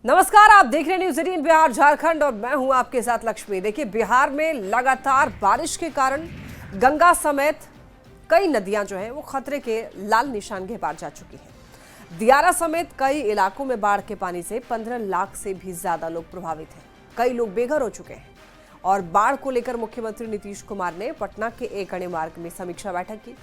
नमस्कार, आप देख रहे हैं न्यूज़ 18 बिहार झारखंड और मैं हूं आपके साथ लक्ष्मी। देखिए, बिहार में लगातार बारिश के कारण गंगा समेत कई नदियां जो हैं वो खतरे के लाल निशान के पार जा चुकी हैं। दियारा समेत कई इलाकों में बाढ़ के पानी से 15 लाख से भी ज्यादा लोग प्रभावित हैं। कई लोग बेघर हो चुके हैं और बाढ़ को लेकर मुख्यमंत्री नीतीश कुमार ने पटना के एक अणे मार्ग में समीक्षा बैठक की।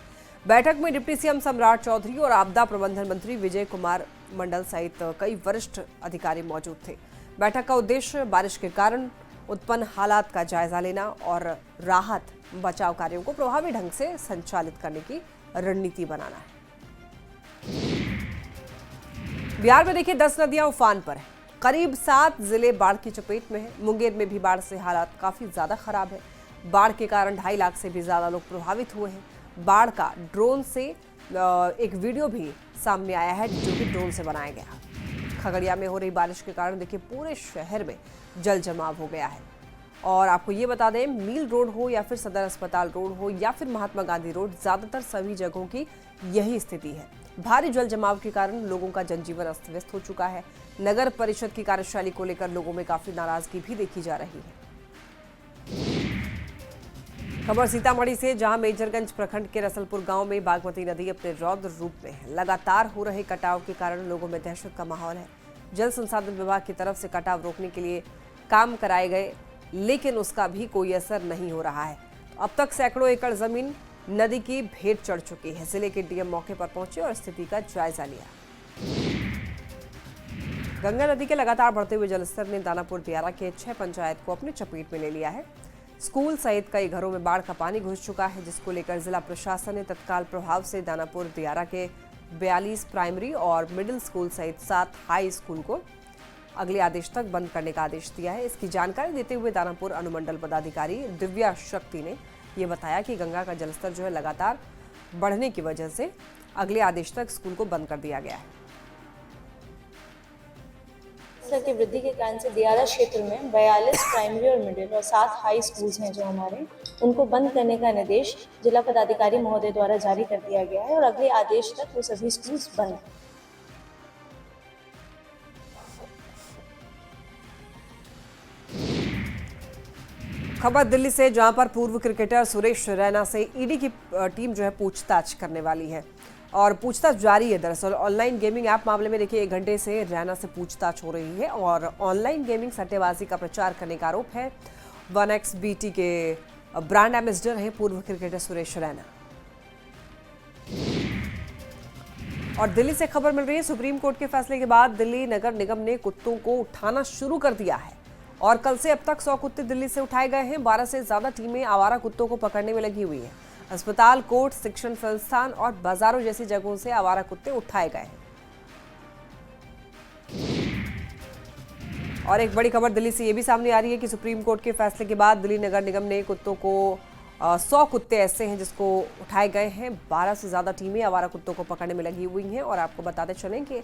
बैठक में डिप्टी सीएम सम्राट चौधरी और आपदा प्रबंधन मंत्री विजय कुमार मंडल सहित कई वरिष्ठ अधिकारी मौजूद थे। बैठक का उद्देश्य बारिश के कारण उत्पन्न हालात का जायजा लेना और राहत बचाव कार्यों को प्रभावी ढंग से संचालित करने की रणनीति बनाना है। बिहार में देखिए 10 नदियां उफान पर हैं। करीब 7 जिले बाढ़ की चपेट में हैं। मुंगेर में भी बाढ़ से हालात काफी ज्यादा खराब है। बाढ़ के कारण 2.5 लाख से भी ज्यादा लोग प्रभावित हुए हैं। बाढ़ का ड्रोन से एक वीडियो भी सामने आया है जो कि ड्रोन से बनाया गया। खगड़िया में हो रही बारिश के कारण देखिए पूरे शहर में जल जमाव हो गया है। और आपको ये बता दें, मील रोड हो या फिर सदर अस्पताल रोड हो या फिर महात्मा गांधी रोड, ज्यादातर सभी जगहों की यही स्थिति है। भारी जल जमाव के कारण लोगों का जनजीवन अस्त व्यस्त हो चुका है। नगर परिषद की कार्यशैली को लेकर लोगों में काफी नाराजगी भी देखी जा रही है। खबर सीतामढ़ी से, जहां मेजरगंज प्रखंड के रसलपुर गांव में बागमती नदी अपने रौद्र रूप में है। लगातार हो रहे कटाव के कारण लोगों में दहशत का माहौल है। जल संसाधन विभाग की तरफ से कटाव रोकने के लिए काम कराए गए, लेकिन उसका भी कोई असर नहीं हो रहा है। अब तक सैकड़ों एकड़ जमीन नदी की भेंट चढ़ चुकी है। जिले के डीएम मौके पर पहुंचे और स्थिति का जायजा लिया। गंगा नदी के लगातार बढ़ते हुए जलस्तर ने दानापुर दियारा के 6 पंचायत को अपनी चपेट में ले लिया है। स्कूल सहित कई घरों में बाढ़ का पानी घुस चुका है, जिसको लेकर जिला प्रशासन ने तत्काल प्रभाव से दानापुर दियारा के 42 प्राइमरी और मिडिल स्कूल सहित 7 हाई स्कूल को अगले आदेश तक बंद करने का आदेश दिया है। इसकी जानकारी देते हुए दानापुर अनुमंडल पदाधिकारी दिव्या शक्ति ने यह बताया कि गंगा का जलस्तर जो है लगातार बढ़ने की वजह से अगले आदेश तक स्कूल को बंद कर दिया गया है। जलस्तर की वृद्धि के कारण से दियारा क्षेत्र में 42 प्राइमरी और मिडिल और 7 हाई स्कूल्स हैं जो हमारे, उनको बंद करने का निर्देश जिला पदाधिकारी महोदय द्वारा जारी कर दिया गया है और अगले आदेश तक वो सभी स्कूल्स बंद हैं। खबर दिल्ली से, जहां पर पूर्व क्रिकेटर सुरेश रैना से ईडी की टीम जो है पूछताछ करने वाली है और पूछताछ जारी है। दरअसल ऑनलाइन गेमिंग ऐप मामले में देखिए 1 घंटे से रैना से पूछताछ हो रही है और ऑनलाइन गेमिंग सट्टेबाजी का प्रचार करने का आरोप है। 1xBT के ब्रांड एम्बेसडर हैं पूर्व क्रिकेटर सुरेश रैना। और दिल्ली से खबर मिल रही है, सुप्रीम कोर्ट के फैसले के बाद दिल्ली नगर निगम ने कुत्तों को उठाना शुरू कर दिया है और कल से अब तक 100 कुत्ते दिल्ली से उठाए गए हैं। 12 से ज्यादा टीमें आवारा कुत्तों को पकड़ने में लगी हुई हैं। अस्पताल, कोर्ट, शिक्षण संस्थान और बाजारों जैसी जगहों से आवारा कुत्ते उठाए गए हैं। और एक बड़ी खबर दिल्ली से ये भी सामने आ रही है कि सुप्रीम कोर्ट के फैसले के बाद दिल्ली नगर निगम ने कुत्तों को 100 कुत्ते ऐसे हैं जिसको उठाए गए हैं। 12 से ज्यादा टीमें आवारा कुत्तों को पकड़ने में लगी हुई हैं और आपको बताते चलें कि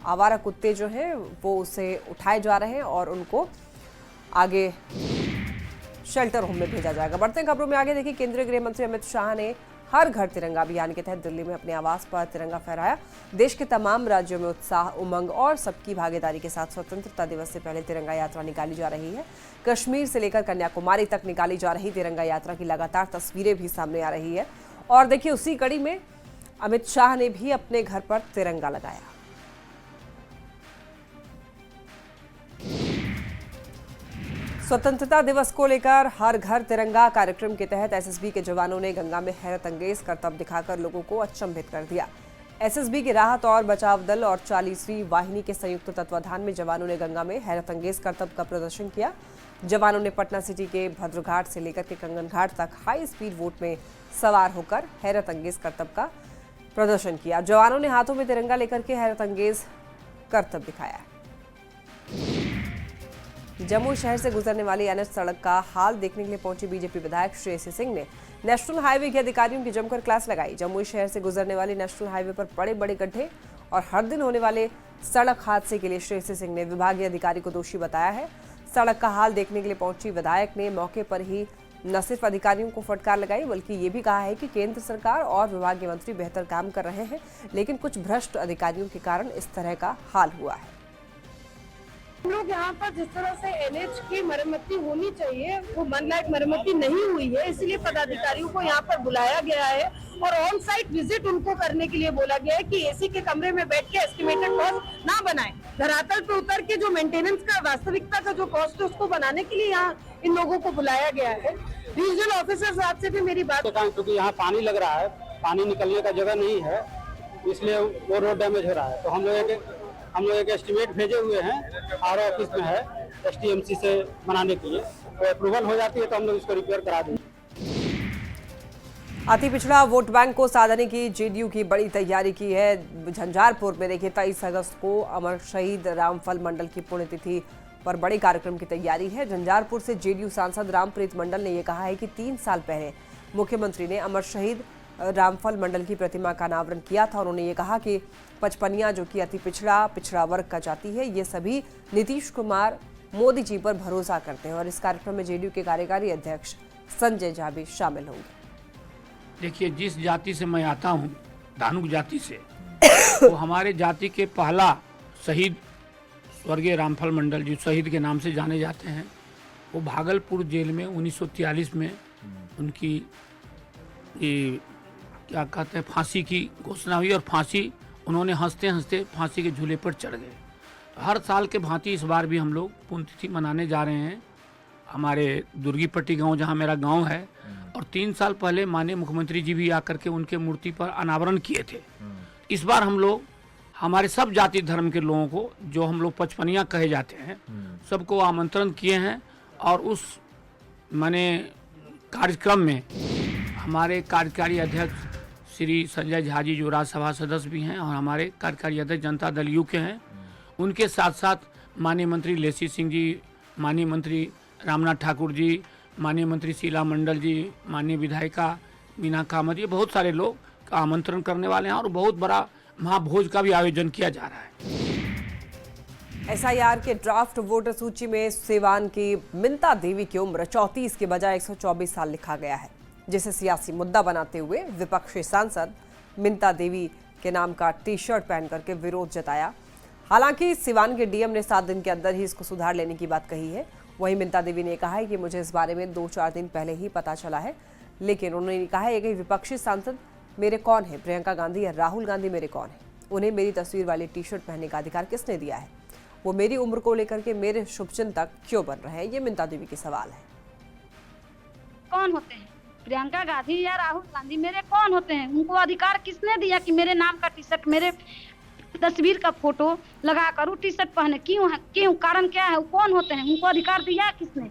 आवारा कुत्ते जो हैं वो उसे उठाए जा रहे हैं और उनको आगे शेल्टर होम में भेजा जाएगा। बढ़ते हैं खबरों में आगे। देखिए, केंद्रीय गृह मंत्री अमित शाह ने हर घर तिरंगा अभियान के तहत दिल्ली में अपने आवास पर तिरंगा फहराया। देश के तमाम राज्यों में उत्साह, उमंग और सबकी भागीदारी के साथ स्वतंत्रता दिवस से पहले तिरंगा यात्रा निकाली जा रही है। कश्मीर से लेकर कन्याकुमारी तक निकाली जा रही तिरंगा यात्रा की लगातार तस्वीरें भी सामने आ रही है। और देखिए, उसी कड़ी में अमित शाह ने भी अपने घर पर तिरंगा लगाया। स्वतंत्रता दिवस को लेकर हर घर तिरंगा कार्यक्रम के तहत एसएसबी के जवानों ने गंगा में हैरत अंगेज करतब दिखाकर लोगों को अचंभित कर दिया। एसएसबी के राहत और बचाव दल और 40वीं वाहिनी के संयुक्त तत्वाधान में जवानों ने गंगा में हैरत अंगेज करतब का प्रदर्शन किया। जवानों ने पटना सिटी के भद्रघाट से लेकर के कंगन घाट तक हाई स्पीड बोट में सवार होकर हैरत अंगेज करतब का प्रदर्शन किया। जवानों ने हाथों में तिरंगा लेकर के हैरत अंगेज करतब दिखाया। जमुई शहर से गुजरने वाली एनएच सड़क का हाल देखने के लिए पहुंचे बीजेपी विधायक श्रेयसी सिंह ने नेशनल हाईवे के अधिकारियों की जमकर क्लास लगाई। जमुई शहर से गुजरने वाली नेशनल हाईवे पर बड़े बड़े गड्ढे और हर दिन होने वाले सड़क हादसे के लिए श्रेयसी सिंह ने विभागीय अधिकारी को दोषी बताया है। सड़क का हाल देखने के लिए पहुंची विधायक ने मौके पर ही न सिर्फ अधिकारियों को फटकार लगाई बल्कि ये भी कहा है कि केंद्र सरकार और विभागीय मंत्री बेहतर काम कर रहे हैं, लेकिन कुछ भ्रष्ट अधिकारियों के कारण इस तरह का हाल हुआ है। हम लोग यहाँ पर जिस तरह से एनएच की मरम्मती होनी चाहिए वो मन लायक मरम्मती नहीं हुई है, इसलिए पदाधिकारियों को यहाँ पर बुलाया गया है और ऑन साइट विजिट उनको करने के लिए बोला गया है कि एसी के कमरे में बैठ के एस्टिमेटेड कॉस्ट ना बनाएं, धरातल पे उतर के जो मेंटेनेंस का वास्तविकता का जो कॉस्ट है उसको बनाने के लिए यहाँ इन लोगों को बुलाया गया है। रीजनल ऑफिसर साहब से भी मेरी बात, क्योंकि यहाँ पानी लग रहा है, पानी निकलने का जगह नहीं है, इसलिए वो रोड डैमेज हो रहा है। तो हम लोग एक एस्टिमेट भेजे हुए हैं आर ऑफिस में है एसटीएमसी से बनाने के लिए, तो अप्रूवल हो जाती है तो हम लोग इसको रिपेयर करा देंगे। अति पिछड़ा वोट बैंक को साधने की जेडीयू की बड़ी तैयारी की है। झंझारपुर में देखिए 23 अगस्त को अमर शहीद रामफल मंडल की पुण्यतिथि पर बड़े कार्यक्रम की तैयारी है। झंझारपुर से जेडीयू सांसद रामप्रीत मंडल ने यह कहा है कि 3 साल पहले मुख्यमंत्री ने अमर शहीद रामफल मंडल की प्रतिमा का अनावरण किया था। उन्होंने ये कहा कि पचपनिया जो कि अति पिछड़ा वर्ग का जाति है, ये सभी नीतीश कुमार मोदी जी पर भरोसा करते हैं और इस कार्यक्रम में जेडीयू के कार्यकारी अध्यक्ष संजय झा भी शामिल होंगे। देखिए, जिस जाति से मैं आता हूँ, धानुक जाति से, तो हमारे जाति के पहला शहीद स्वर्गीय रामफल मंडल जी शहीद के नाम से जाने जाते हैं। वो भागलपुर जेल में 1943 में उनकी ये क्या कहते हैं फांसी की घोषणा हुई और फांसी उन्होंने हंसते हंसते फांसी के झूले पर चढ़ गए। हर साल के भांति इस बार भी हम लोग पुण्यतिथि मनाने जा रहे हैं हमारे दुर्गीपट्टी गांव, जहां मेरा गांव है। और 3 साल पहले माननीय मुख्यमंत्री जी भी आकर के उनके मूर्ति पर अनावरण किए थे। इस बार हम लोग हमारे सब जाति धर्म के लोगों को, जो हम लोग पचपनिया कहे जाते हैं, सबको आमंत्रण किए हैं और उस माने कार्यक्रम में हमारे कार्यकारी अध्यक्ष श्री संजय झा जी जो राज्यसभा सदस्य भी हैं और हमारे कार्यकारी अध्यक्ष जनता दल यू के हैं, उनके साथ साथ माननीय मंत्री लेसी सिंह जी, माननीय मंत्री रामनाथ ठाकुर जी, माननीय मंत्री शीला मंडल जी, माननीय विधायिका मीना कामत, ये बहुत सारे लोग का आमंत्रण करने वाले हैं और बहुत बड़ा महाभोज का भी आयोजन किया जा रहा है। एसआईआर के ड्राफ्ट वोटर सूची में सिवान की मिंता देवी की उम्र 34 के बजाय 124 साल लिखा गया है, जिसे सियासी मुद्दा बनाते हुए विपक्षी सांसद मिंता देवी के नाम का टी शर्ट पहन करके विरोध जताया। हालांकि सिवान के डीएम ने 7 दिन के अंदर ही इसको सुधार लेने की बात कही है। वहीं मिंता देवी ने कहा है कि मुझे इस बारे में 2-4 दिन पहले ही पता चला है, लेकिन उन्होंने कहा है कि विपक्षी सांसद मेरे कौन है, प्रियंका गांधी या राहुल गांधी मेरे कौन है, उन्हें मेरी तस्वीर वाली टी शर्ट पहनने का अधिकार किसने दिया है, वो मेरी उम्र को लेकर के मेरे शुभचिन्ह तक क्यों बन रहे हैं, ये मिंता देवी की सवाल है। कौन होते हैं प्रियंका गांधी या राहुल गांधी, मेरे कौन होते हैं, उनको अधिकार किसने दिया कि मेरे नाम का टी शर्ट, मेरे तस्वीर का फोटो लगा कर टी शर्ट पहने, क्यों है, क्यों, कारण क्या है, वो कौन होते हैं, उनको अधिकार दिया किसने।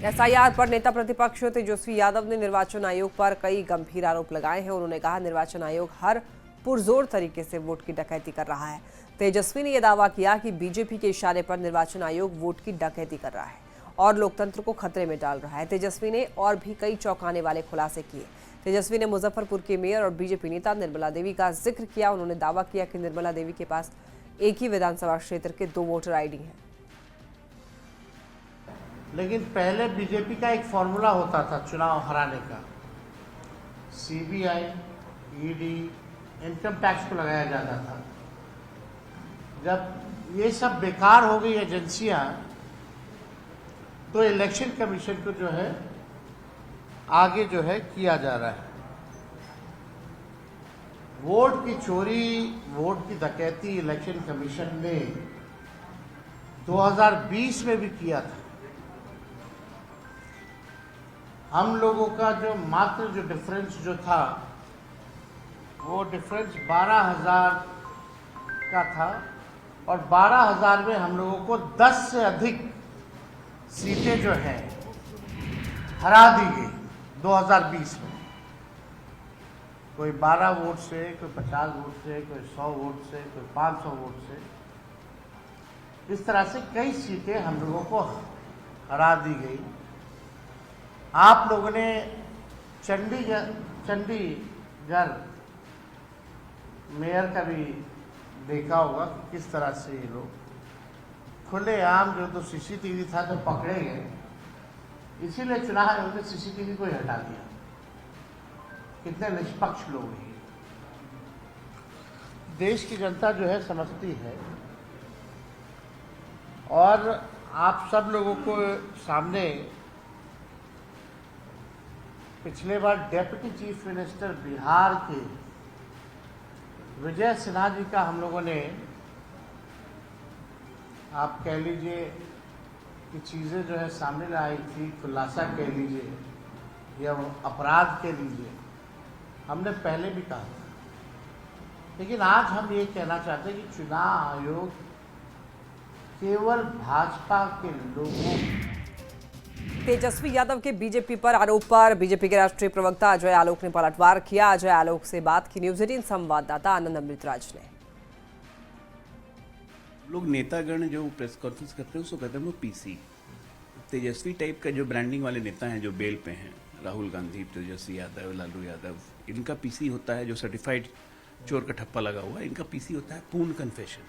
एसआईआर पर नेता प्रतिपक्ष तेजस्वी यादव ने निर्वाचन आयोग पर कई गंभीर आरोप लगाए हैं। उन्होंने कहा निर्वाचन आयोग हर पुरजोर तरीके से वोट की डकैती कर रहा है। तेजस्वी ने यह दावा किया कि बीजेपी के इशारे पर निर्वाचन आयोग वोट की डकैती कर रहा है और लोकतंत्र को खतरे में डाल रहा है। तेजस्वी ने और भी कई चौंकाने वाले खुलासे किए। तेजस्वी ने मुजफ्फरपुर के मेयर और बीजेपी नेता निर्मला देवी का जिक्र किया। उन्होंने दावा किया कि निर्मला देवी के पास एक ही विधानसभा क्षेत्र के 2 वोटर आईडी हैं। लेकिन पहले बीजेपी का एक फॉर्मूला होता था चुनाव हराने का, सीबीआई, ईडी, इनकम टैक्स को लगाया जाता था। जब ये सब बेकार हो गई एजेंसियां, तो इलेक्शन कमीशन को जो है आगे जो है किया जा रहा है। वोट की चोरी, वोट की डकैती इलेक्शन कमीशन ने 2020 में भी किया था। हम लोगों का जो मात्र जो डिफरेंस जो था, वो डिफरेंस 12,000 का था और 12,000 में हम लोगों को 10 से अधिक सीटें जो हैं हरा दी गई 2020 में। कोई 12 वोट से, कोई 50 वोट से, कोई 100 वोट से, कोई 500 वोट से, इस तरह से कई सीटें हम लोगों को हरा दी गई। आप लोगों ने चंडीगढ़ मेयर का भी देखा होगा कि किस तरह से ये लोग खुलेआम, जो तो सीसीटीवी था तो पकड़े गए, इसीलिए चुनाव आयोग ने सीसीटीवी को ही हटा दिया। कितने निष्पक्ष लोग हैं। देश की जनता जो है समझती है और आप सब लोगों को सामने पिछले बार डेप्यूटी चीफ मिनिस्टर बिहार के विजय सिन्हा जी का हम लोगों ने, आप कह लीजिए कि चीज़ें जो है सामने लाई थी, खुलासा कह लीजिए या अपराध कह लीजिए, हमने पहले भी कहा था। लेकिन आज हम ये कहना चाहते हैं कि चुनाव आयोग केवल भाजपा के लोगों, तेजस्वी यादव के बीजेपी पर आरोप पर बीजेपी के राष्ट्रीय प्रवक्ता अजय आलोक ने पलटवार किया। अजय आलोक से बात की न्यूज 18 संवाददाता आनंद अमृतराज ने। लोग नेतागण जो प्रेस कॉन्फ्रेंस करते हैं उसको कहते हैं वो पीसी, तेजस्वी टाइप का जो ब्रांडिंग वाले नेता हैं जो बेल पे हैं, राहुल गांधी, तेजस्वी यादव, लालू यादव, इनका पीसी होता है जो सर्टिफाइड चोर का ठप्पा लगा हुआ है, इनका पीसी होता है पूर्ण कन्फेशन।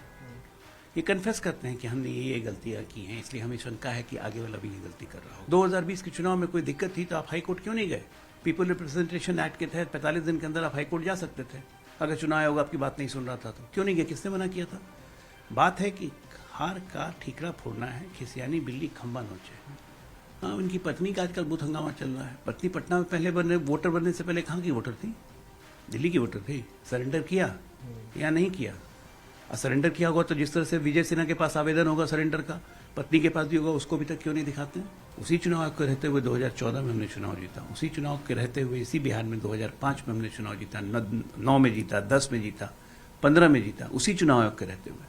ये कन्फेस करते हैं कि हमने ये गलतियां की हैं, इसलिए हमें शंका है कि आगे वाला भी ये गलती कर रहा हो। 2020 के चुनाव में कोई दिक्कत थी तो आप हाई कोर्ट क्यों नहीं गए? पीपल रिप्रेजेंटेशन एक्ट के तहत 45 दिन के अंदर आप हाई कोर्ट जा सकते थे। अगर चुनाव आयोग आपकी बात नहीं सुन रहा था तो क्यों नहीं गए? किसने मना किया था? बात है कि हार का ठीकरा फोड़ना है, खिसियानी बिल्ली खंबा नोचे। हाँ, उनकी पत्नी का आजकल बहुत हंगामा चल रहा है। पत्नी पटना में पहले वोटर बनने से पहले कहाँ की वोटर थी? दिल्ली की वोटर थी। सरेंडर किया या नहीं किया? सरेंडर किया होगा तो जिस तरह से विजय सिन्हा के पास आवेदन होगा सरेंडर का, पत्नी के पास भी होगा, उसको भी तक क्यों नहीं दिखाते हैं? उसी चुनाव के रहते हुए 2014 में हमने चुनाव जीता, उसी चुनाव के रहते हुए इसी बिहार में 2005 में हमने चुनाव जीता, 9 में जीता, 10 में जीता, 15 में जीता, उसी चुनाव आयोग के रहते हुए।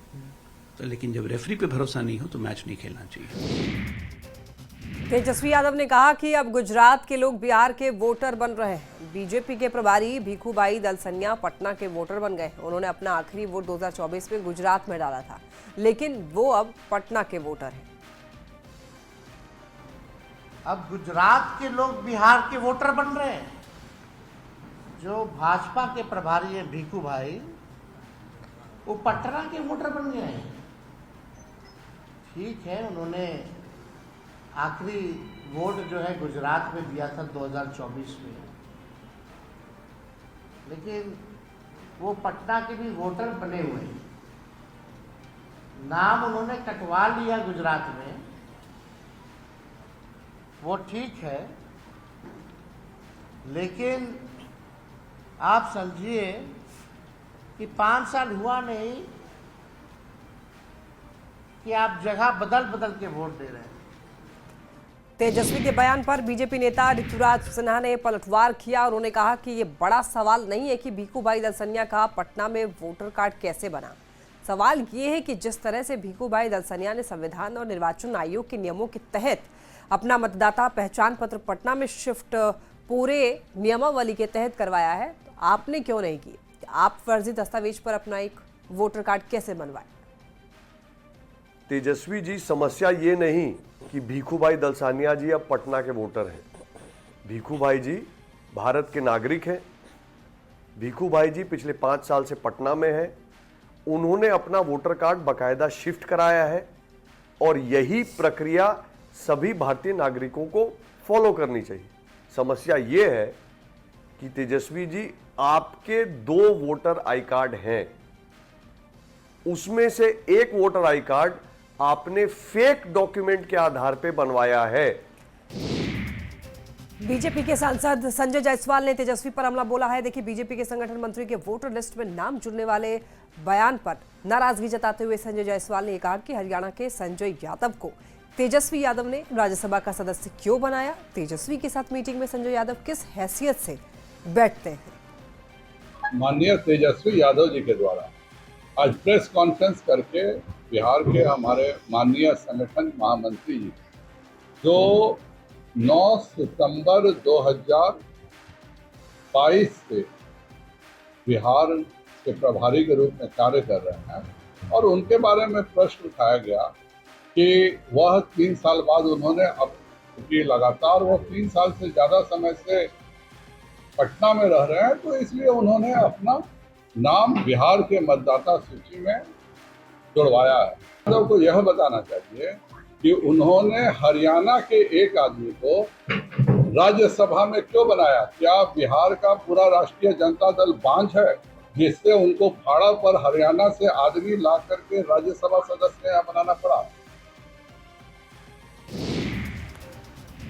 तो लेकिन जब रेफरी पे भरोसा नहीं हो तो मैच नहीं खेलना चाहिए। तेजस्वी यादव ने कहा कि अब गुजरात के लोग बिहार के वोटर बन रहे हैं। बीजेपी के प्रभारी भीखूभाई दलसनिया पटना के वोटर बन गए। उन्होंने अपना आखिरी वोट 2024 में गुजरात में डाला था, लेकिन वो अब पटना के वोटर हैं। अब गुजरात के लोग बिहार के वोटर बन रहे हैं। जो भाजपा के प्रभारी हैं भीखू भाई, वो पटना के वोटर बन गए हैं। ठीक है, उन्होंने आखिरी वोट जो है गुजरात में दिया था 2024 में, लेकिन वो पटना के भी वोटर बने हुए हैं। नाम उन्होंने कटवा लिया गुजरात में, वो ठीक है, लेकिन आप समझिए कि 5 साल हुआ नहीं कि आप जगह बदल बदल के वोट दे रहे हैं। तेजस्वी के बयान पर बीजेपी नेता ऋतुराज सिन्हा ने पलटवार किया और उन्होंने कहा कि ये बड़ा सवाल नहीं है कि भीखूभाई दलसनिया का पटना में वोटर कार्ड कैसे बना। सवाल ये है कि जिस तरह से भीखूभाई दलसनिया ने संविधान और निर्वाचन आयोग के नियमों के तहत अपना मतदाता पहचान पत्र पटना में शिफ्ट पूरे नियमावली के तहत करवाया है, तो आपने क्यों नहीं की? आप फर्जी दस्तावेज पर अपना एक वोटर कार्ड कैसे बनवाए? तेजस्वी जी, समस्या ये नहीं कि भीखूभाई दलसानिया जी अब पटना के वोटर हैं। भीखूभाई जी भारत के नागरिक हैं। भीखूभाई जी पिछले 5 साल से पटना में हैं। उन्होंने अपना वोटर कार्ड बाकायदा शिफ्ट कराया है और यही प्रक्रिया सभी भारतीय नागरिकों को फॉलो करनी चाहिए। समस्या ये है कि तेजस्वी जी, आपके 2 वोटर आई कार्ड हैं, उसमें से एक वोटर आई कार्ड आपने फेक डॉक्यूमेंट के आधार पे बनवाया है। बीजेपी के सांसद संजय जायसवाल ने तेजस्वी पर हमला बोला है। देखिए, बीजेपी के संगठन मंत्री के वोटर लिस्ट में नाम जुड़ने वाले बयान पर नाराजगी जताते हुए संजय जायसवाल ने कहा कि हरियाणा के संजय यादव को तेजस्वी यादव ने राज्यसभा का सदस्य क्यों बनाया? तेजस्वी के साथ मीटिंग में संजय यादव किस हैसियत से बैठते हैं? माननीय तेजस्वी यादव जी के द्वारा आज प्रेस कॉन्फ्रेंस करके बिहार के हमारे माननीय संगठन महामंत्री जी जो 9 सितंबर 2022 से बिहार के प्रभारी के रूप में कार्य कर रहे हैं, और उनके बारे में प्रश्न उठाया गया कि वह 3 साल बाद उन्होंने अब कि लगातार वो 3 साल से ज़्यादा समय से पटना में रह रहे हैं, तो इसलिए उन्होंने अपना नाम बिहार के मतदाता सूची में जुड़वाया है। यादव को यह बताना चाहिए कि उन्होंने हरियाणा के एक आदमी को राज्यसभा में क्यों बनाया? क्या बिहार का पूरा राष्ट्रीय जनता दल बांझ है जिससे उनको भाड़ा पर हरियाणा से आदमी ला करके राज्यसभा सदस्य यहाँ बनाना पड़ा?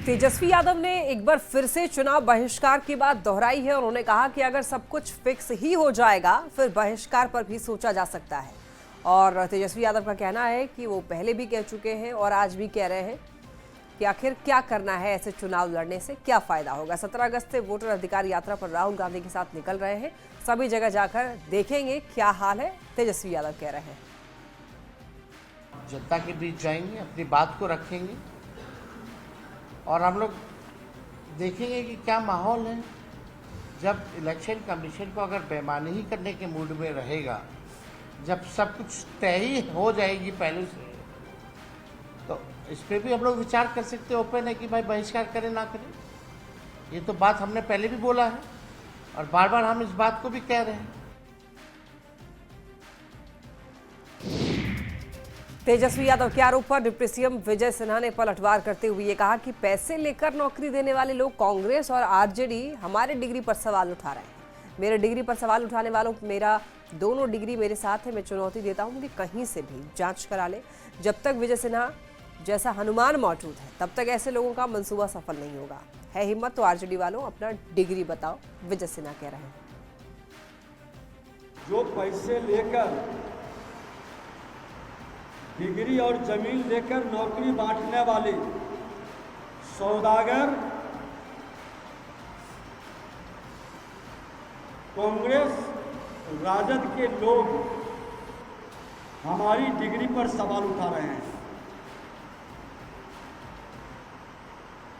तेजस्वी यादव ने एक बार फिर से चुनाव बहिष्कार की बात दोहराई है। उन्होंने कहा कि अगर सब कुछ फिक्स ही हो जाएगा फिर बहिष्कार पर भी सोचा जा सकता है। और तेजस्वी यादव का कहना है कि वो पहले भी कह चुके हैं और आज भी कह रहे हैं कि आखिर क्या करना है, ऐसे चुनाव लड़ने से क्या फायदा होगा। 17 अगस्त से वोटर अधिकार यात्रा पर राहुल गांधी के साथ निकल रहे हैं। सभी जगह जाकर देखेंगे क्या हाल है, तेजस्वी यादव कह रहे हैं। जनता के बीच जाएंगे, अपनी बात को रखेंगे और हम लोग देखेंगे कि क्या माहौल है। जब इलेक्शन कमीशन को अगर बेईमानी ही करने के मूड में रहेगा, जब सब कुछ तय ही हो जाएगी पहले से, तो इस पर भी हम लोग विचार कर सकते हैं। ओपन है कि भाई बहिष्कार करें ना करें। ये तो बात हमने पहले भी बोला है और बार बार हम इस बात को भी कह रहे हैं। तेजस्वी यादव के आरोप पर डिप्टी सीएम विजय सिन्हा ने पलटवार करते हुए ये कहा कि पैसे लेकर नौकरी देने वाले लोग कांग्रेस और आरजेडी हमारे डिग्री पर सवाल उठा रहे हैं। मेरे डिग्री पर सवाल उठाने वालों को मेरा दोनों डिग्री मेरे साथ है। मैं चुनौती देता हूं कि कहीं से भी जांच करा ले। जब तक विजय सिन्हा जैसा हनुमान मौजूद है तब तक ऐसे लोगों का मंसूबा सफल नहीं होगा। है हिम्मत तो आरजेडी वालों अपना डिग्री बताओ, विजय सिन्हा कह रहे हैं। जो पैसे लेकर डिग्री और जमीन लेकर नौकरी बांटने वाले सौदागर कांग्रेस राजद के लोग हमारी डिग्री पर सवाल उठा रहे हैं।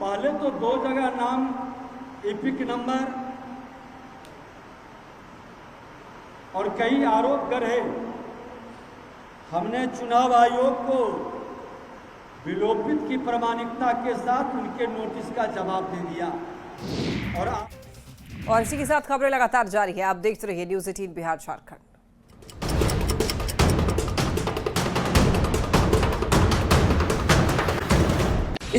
पहले तो 2 जगह नाम एपिक नंबर और कई आरोप गढ़े। हमने चुनाव आयोग को विलोपित की प्रामाणिकता के साथ उनके नोटिस का जवाब दे दिया। और इसी के साथ खबरें लगातार जारी है। आप देखते रहिए न्यूज़ 18 बिहार झारखंड।